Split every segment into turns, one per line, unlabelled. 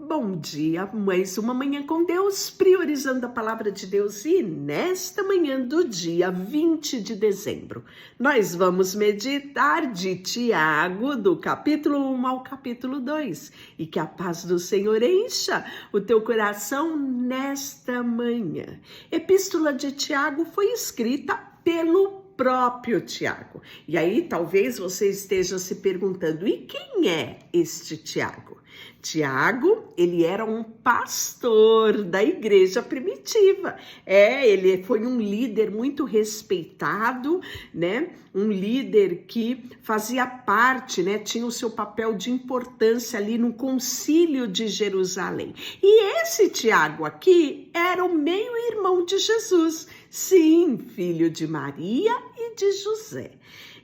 Bom dia, mais uma manhã com Deus, priorizando a palavra de Deus. E nesta manhã do dia 20 de dezembro, nós vamos meditar de Tiago, do capítulo 1 ao capítulo 2. E que a paz do Senhor encha o teu coração nesta manhã. Epístola de Tiago foi escrita pelo próprio Tiago. E aí talvez você esteja se perguntando, e quem é este Tiago? Tiago, ele era um pastor da igreja primitiva. Ele foi um líder muito respeitado, né? Um líder que fazia parte, né? Tinha o seu papel de importância ali no concílio de Jerusalém. E esse Tiago aqui era o meio-irmão de Jesus. Sim, filho de Maria e de José.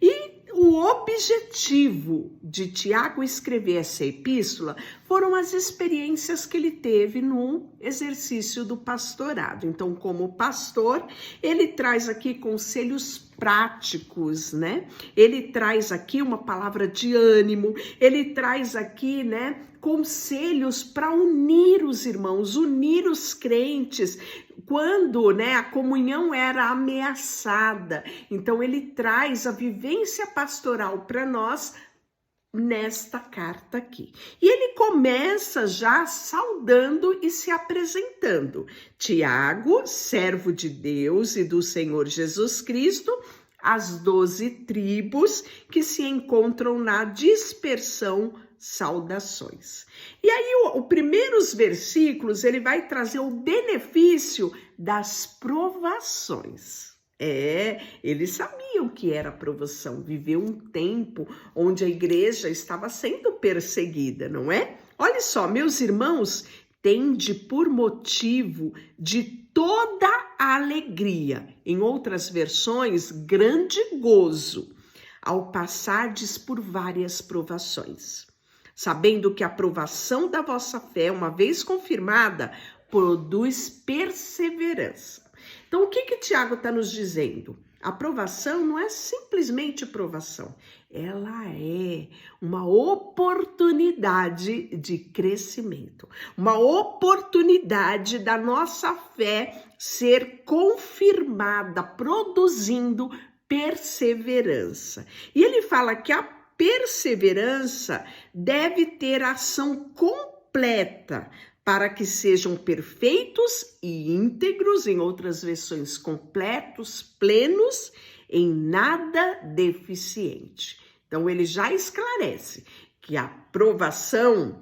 E o objetivo de Tiago escrever essa epístola foram as experiências que ele teve no exercício do pastorado. Então, como pastor, ele traz aqui conselhos práticos, né? Ele traz aqui uma palavra de ânimo, ele traz aqui, né, conselhos para unir os irmãos, unir os crentes, quando, né, a comunhão era ameaçada. Então ele traz a vivência pastoral para nós nesta carta aqui. E ele começa já saudando e se apresentando. Tiago, servo de Deus e do Senhor Jesus Cristo, as 12 tribos que se encontram na dispersão, saudações. E aí, os primeiros versículos, ele vai trazer o benefício das provações. Eles sabiam que era provação, viveu um tempo onde a igreja estava sendo perseguida, não é? Olha só, meus irmãos, tende por motivo de toda a alegria, em outras versões, grande gozo, ao passardes por várias provações, sabendo que a provação da vossa fé, uma vez confirmada, produz perseverança. Então, o que Tiago está nos dizendo? A provação não é simplesmente provação, ela é uma oportunidade de crescimento, uma oportunidade da nossa fé ser confirmada, produzindo perseverança. E ele fala que a perseverança deve ter ação completa para que sejam perfeitos e íntegros, em outras versões, completos, plenos, em nada deficiente. Então, ele já esclarece que a provação,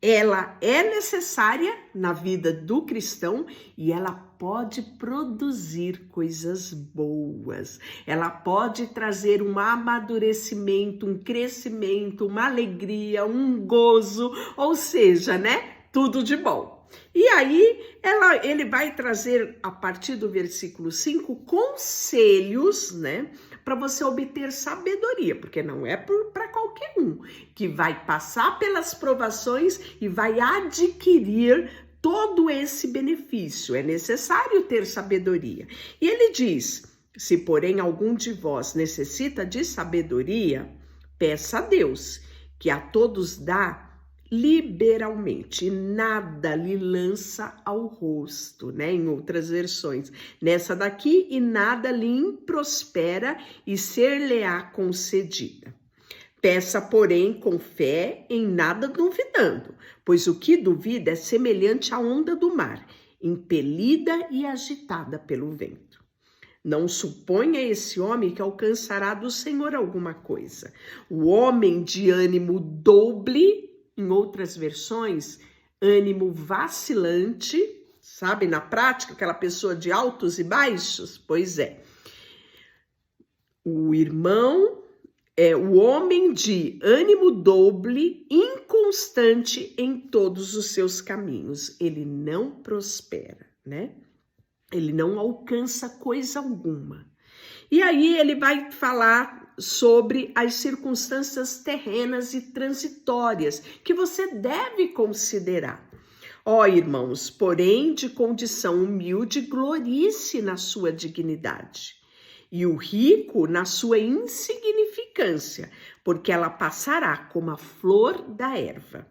ela é necessária na vida do cristão e ela pode produzir coisas boas. Ela pode trazer um amadurecimento, um crescimento, uma alegria, um gozo, ou seja, né? Tudo de bom. E aí, ele vai trazer, a partir do versículo 5, conselhos, né? Para você obter sabedoria, porque não é para qualquer um que vai passar pelas provações e vai adquirir todo esse benefício. É necessário ter sabedoria. E ele diz, se porém algum de vós necessita de sabedoria, peça a Deus, que a todos dá liberalmente, e nada lhe lança ao rosto, né? Em outras versões. Nessa daqui, e nada lhe improspera e ser-lhe-á concedida. Peça, porém, com fé, em nada duvidando, pois o que duvida é semelhante à onda do mar, impelida e agitada pelo vento. Não suponha esse homem que alcançará do Senhor alguma coisa. O homem de ânimo doble, em outras versões, ânimo vacilante, sabe, na prática, aquela pessoa de altos e baixos? Pois é. O homem de ânimo doble, inconstante em todos os seus caminhos. Ele não prospera, né? Ele não alcança coisa alguma. E aí ele vai falar sobre as circunstâncias terrenas e transitórias que você deve considerar. Ó, irmãos, porém de condição humilde, glorie-se na sua dignidade. E o rico na sua insignificância, porque ela passará como a flor da erva.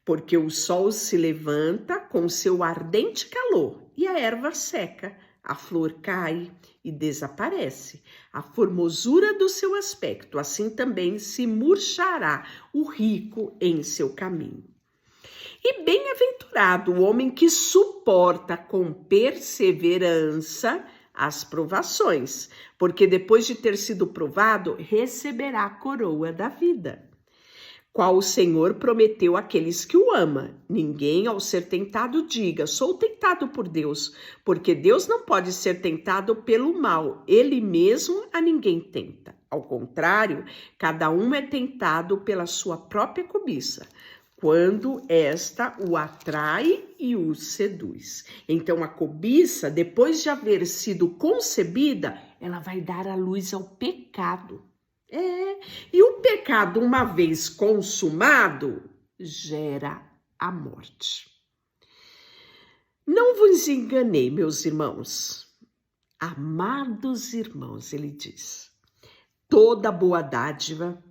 porque o sol se levanta com seu ardente calor e a erva seca, a flor cai e desaparece. A formosura do seu aspecto, assim também se murchará o rico em seu caminho. E bem-aventurado o homem que suporta com perseverança as provações, porque depois de ter sido provado, receberá a coroa da vida, qual o Senhor prometeu àqueles que o amam. Ninguém, ao ser tentado, diga, sou tentado por Deus, porque Deus não pode ser tentado pelo mal, ele mesmo a ninguém tenta. Ao contrário, cada um é tentado pela sua própria cobiça, quando esta o atrai e o seduz. Então a cobiça, depois de haver sido concebida, ela vai dar à luz ao pecado. E o pecado, uma vez consumado, gera a morte. Não vos enganei, meus irmãos. Amados irmãos, ele diz, toda boa dádiva,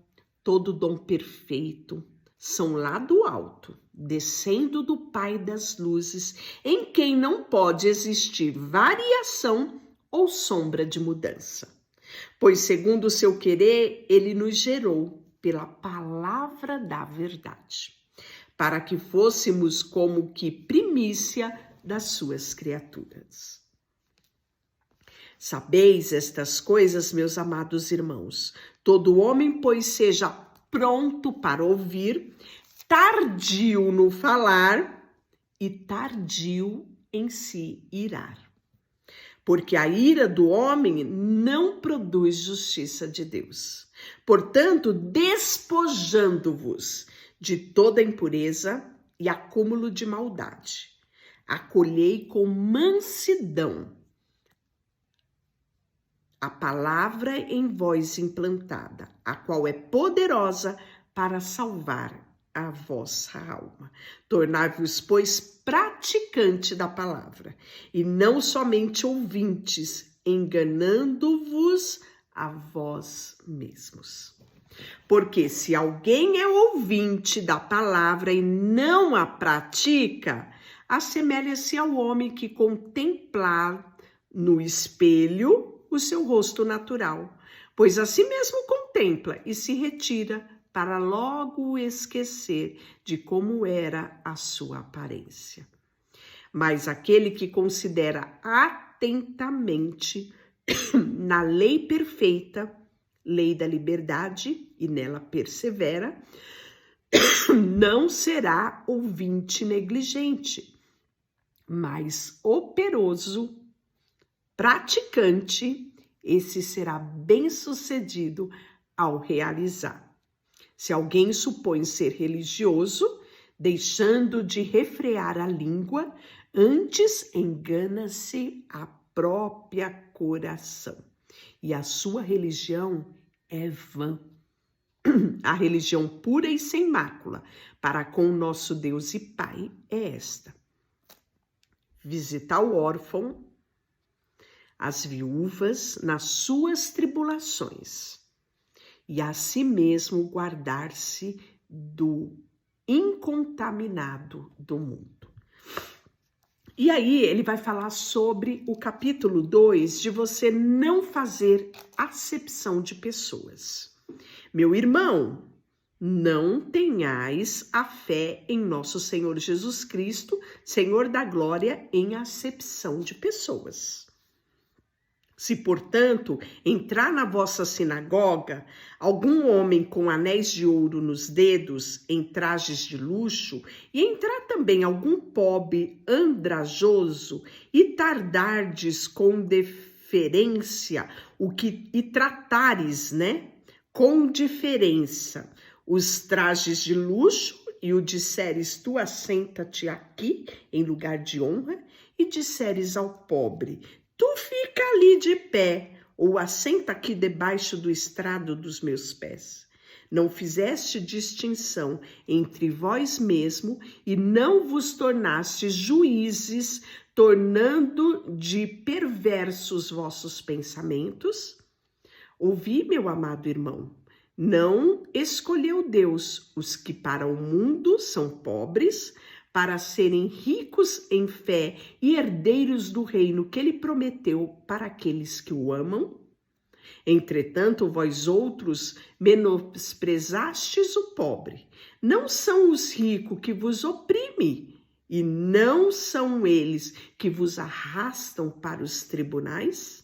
todo dom perfeito, são lá do alto, descendo do Pai das luzes, em quem não pode existir variação ou sombra de mudança. Pois, segundo o seu querer, ele nos gerou pela palavra da verdade, para que fôssemos como que primícia das suas criaturas. Sabeis estas coisas, meus amados irmãos, todo homem, pois, seja pronto para ouvir, tardio no falar e tardio em se irar. Porque a ira do homem não produz justiça de Deus. Portanto, despojando-vos de toda impureza e acúmulo de maldade, acolhei com mansidão a palavra em vós implantada, a qual é poderosa para salvar a vossa alma. Tornai-vos, pois, praticante da palavra, e não somente ouvintes, enganando-vos a vós mesmos. Porque se alguém é ouvinte da palavra e não a pratica, assemelha-se ao homem que contemplar no espelho o seu rosto natural, pois a si mesmo contempla e se retira para logo esquecer de como era a sua aparência. Mas aquele que considera atentamente na lei perfeita, lei da liberdade, e nela persevera, não será ouvinte negligente, mas operoso, praticante, esse será bem-sucedido ao realizar. Se alguém supõe ser religioso, deixando de refrear a língua, antes engana-se a própria coração. E a sua religião é vã. A religião pura e sem mácula para com o nosso Deus e Pai é esta: visitar o órfão, as viúvas nas suas tribulações, e a si mesmo guardar-se do incontaminado do mundo. E aí ele vai falar sobre o capítulo 2, de você não fazer acepção de pessoas. Meu irmão, não tenhais a fé em nosso Senhor Jesus Cristo, Senhor da glória, em acepção de pessoas. Se, portanto, entrar na vossa sinagoga algum homem com anéis de ouro nos dedos, em trajes de luxo, e entrar também algum pobre andrajoso, e tardardes com deferência e tratares, com diferença os trajes de luxo, e o disseres, tu assenta-te aqui em lugar de honra, e disseres ao pobre, tu fica ali de pé, ou assenta aqui debaixo do estrado dos meus pés. Não fizeste distinção entre vós mesmo e não vos tornaste juízes, tornando de perversos vossos pensamentos? Ouvi, meu amado irmão, não escolheu Deus os que para o mundo são pobres, para serem ricos em fé e herdeiros do reino que ele prometeu para aqueles que o amam? Entretanto, vós outros menosprezastes o pobre. Não são os ricos que vos oprimem, e não são eles que vos arrastam para os tribunais?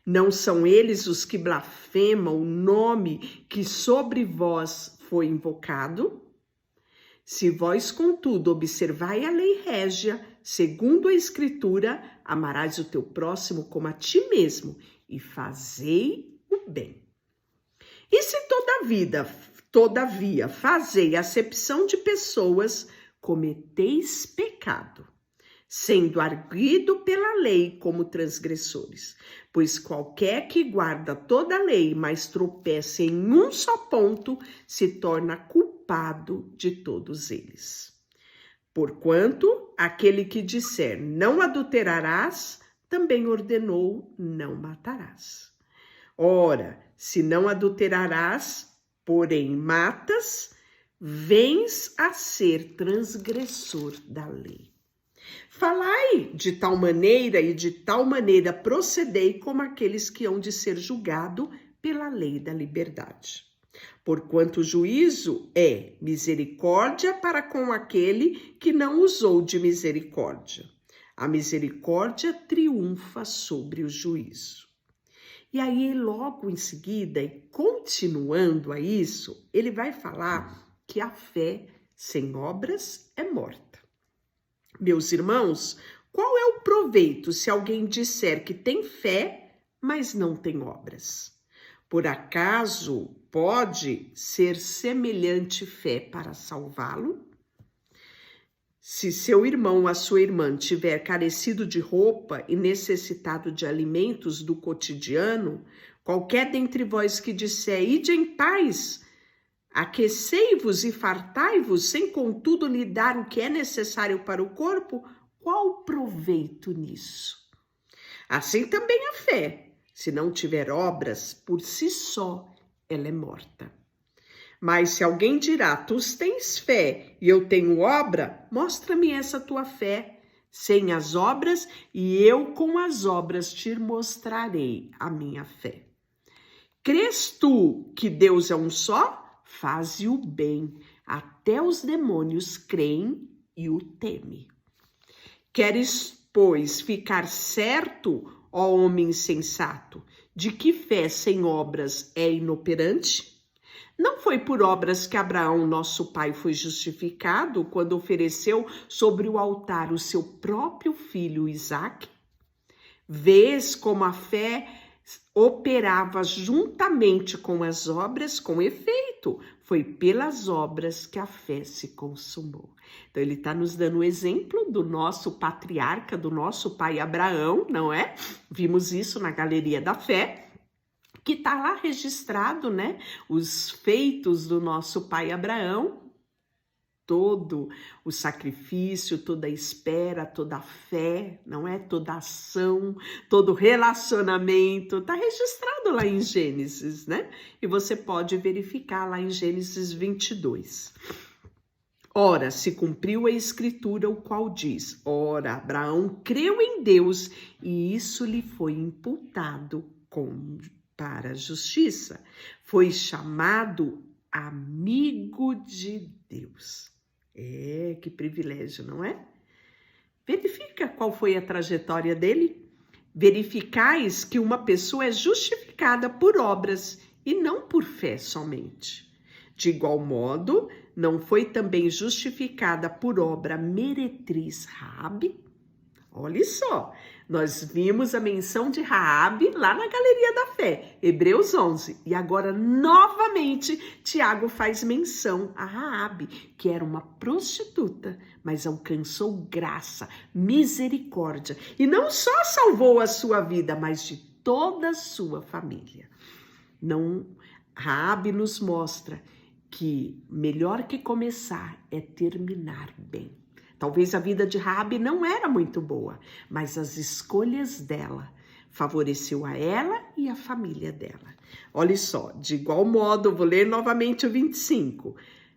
Não são eles os que blasfemam o nome que sobre vós foi invocado? Se vós, contudo, observai a lei régia, segundo a Escritura, amarás o teu próximo como a ti mesmo, e fazei o bem. E se todavia, fazei acepção de pessoas, cometeis pecado, sendo arguido pela lei como transgressores. Pois qualquer que guarda toda a lei, mas tropeça em um só ponto, se torna culpado de todos eles. Porquanto, aquele que disser não adulterarás, também ordenou não matarás. Ora, se não adulterarás, porém matas, vens a ser transgressor da lei. Falai de tal maneira e de tal maneira procedei como aqueles que hão de ser julgados pela lei da liberdade. Porquanto o juízo é misericórdia para com aquele que não usou de misericórdia. A misericórdia triunfa sobre o juízo. E aí, logo em seguida, e continuando a isso, ele vai falar que a fé sem obras é morta. Meus irmãos, qual é o proveito se alguém disser que tem fé, mas não tem obras? Por acaso pode ser semelhante fé para salvá-lo? Se seu irmão ou a sua irmã tiver carecido de roupa e necessitado de alimentos do cotidiano, qualquer dentre vós que disser, ide em paz, aquecei-vos e fartai-vos, sem contudo lhe dar o que é necessário para o corpo, qual proveito nisso? Assim também a fé, se não tiver obras, por si só, ela é morta. Mas se alguém dirá, tu tens fé e eu tenho obra, mostra-me essa tua fé sem as obras e eu com as obras te mostrarei a minha fé. Crês tu que Deus é um só? Faze o bem, até os demônios creem e o temem. Queres, pois, ficar certo, ó homem insensato, de que fé sem obras é inoperante? Não foi por obras que Abraão, nosso pai, foi justificado quando ofereceu sobre o altar o seu próprio filho Isaque? Vês como a fé operava juntamente com as obras, com efeito. Foi pelas obras que a fé se consumou. Então ele está nos dando o exemplo do nosso patriarca, do nosso pai Abraão, não é? Vimos isso na Galeria da Fé, que está lá registrado, né? Os feitos do nosso pai Abraão, todo o sacrifício, toda a espera, toda a fé, não é? Toda a ação, todo o relacionamento, está registrado lá em Gênesis, né? E você pode verificar lá em Gênesis 22. Ora, se cumpriu a escritura, o qual diz, ora, Abraão creu em Deus e isso lhe foi imputado para a justiça. Foi chamado amigo de Deus. Que privilégio, não é? Verifica qual foi a trajetória dele. Verificais que uma pessoa é justificada por obras e não por fé somente. De igual modo, não foi também justificada por obra meretriz Raabe? Olha só, nós vimos a menção de Raabe lá na Galeria da Fé, Hebreus 11. E agora, novamente, Tiago faz menção a Raabe, que era uma prostituta, mas alcançou graça, misericórdia. E não só salvou a sua vida, mas de toda a sua família. Raabe nos mostra que melhor que começar é terminar bem. Talvez a vida de Raabe não era muito boa, mas as escolhas dela favoreceu a ela e a família dela. Olha só, de igual modo, eu vou ler novamente o 25.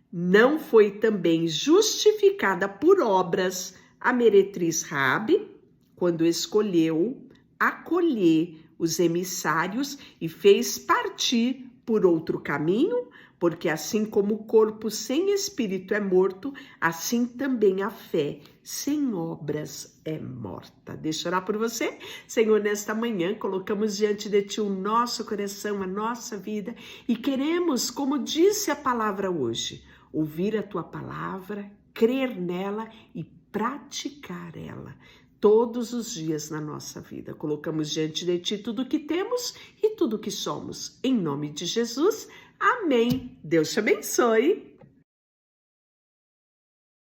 Não foi também justificada por obras a meretriz Raabe, quando escolheu acolher os emissários e fez partir por outro caminho, porque assim como o corpo sem espírito é morto, assim também a fé sem obras é morta. Deixa eu orar por você. Senhor, nesta manhã colocamos diante de Ti o nosso coração, a nossa vida e queremos, como disse a palavra hoje, ouvir a Tua palavra, crer nela e praticar ela todos os dias na nossa vida. Colocamos diante de Ti tudo o que temos e tudo o que somos. Em nome de Jesus, amém. Deus te abençoe.